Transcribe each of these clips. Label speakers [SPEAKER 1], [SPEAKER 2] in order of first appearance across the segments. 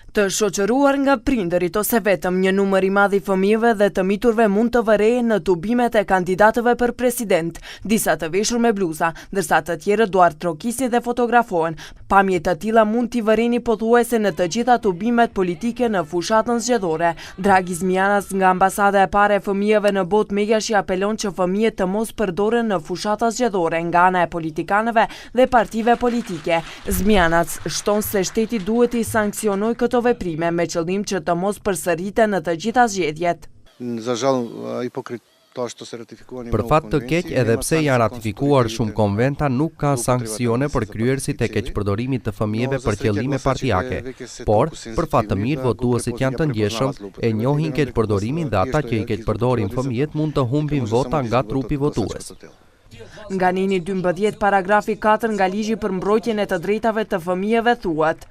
[SPEAKER 1] Të shoqëruar nga prindërit ose vetëm një numër i madh i fëmijëve dhe të miturve mund të vërejë në tubimet e kandidatëve për president, disa të veshur me bluza, ndërsa të tjerët duart trokisin dhe fotografohen. Pamje të tilla mund t'i vërejnë pothuajse në të gjitha tubimet politike në fushatën zgjedhore. Dragi Zmianas nga ambasada e parë e fëmijëve në botë Megashi apelon që fëmijët të mos përdoren në fushata zgjedhore nga ana e politikanëve dhe partive politike. Zmianas shton se shteti duhet i sankcionojë këto veprime me qëllim që të mos përsëriten në të gjitha zgjedhjet.
[SPEAKER 2] Për fat të keq, edhe pse janë ratifikuar shumë konventa, nuk ka sanksione për kryerësit e keqpërdorimit të fëmijëve për qëllime partijake. Por, për fat të mirë, votuesit janë të ndjeshëm, e njohin keqpërdorimin dhe ata që i keqpërdorin fëmijët mund të humbin vota nga trupi votues.
[SPEAKER 1] Nga nini 12 paragrafi 4 nga ligji për mbrojtjen e të drejtave të fëmijëve thuhet: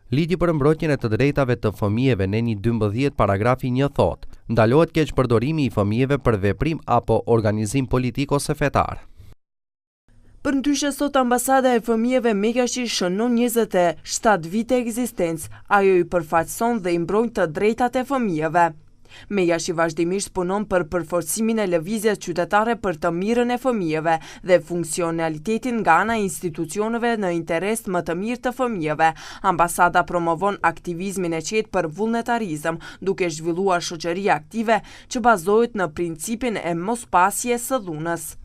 [SPEAKER 2] Ligji për mbrojtjen e të drejtave të fëmijëve në 12 paragrafi 1 thotë: ndalohet keqpërdorimi i fëmijëve për veprim apo organizim politik ose fetar.
[SPEAKER 1] Përndryshe sot ambasada e fëmijëve Megashi shënon 27 vite ekzistencë, ajo i përfaqëson dhe i mbrojnë të drejtat e fëmijëve. Megashi vazhdimisht punon për përforcimin e lëvizjes qytetare për të mirën e fëmijëve dhe funksionalitetin nga ana e institucioneve në interes më të mirë të fëmijëve. Ambasada promovon aktivizmin e qetë për vullnetarizëm, duke zhvilluar shoqëri aktive që bazohet në principin e mospasjes së dhunës.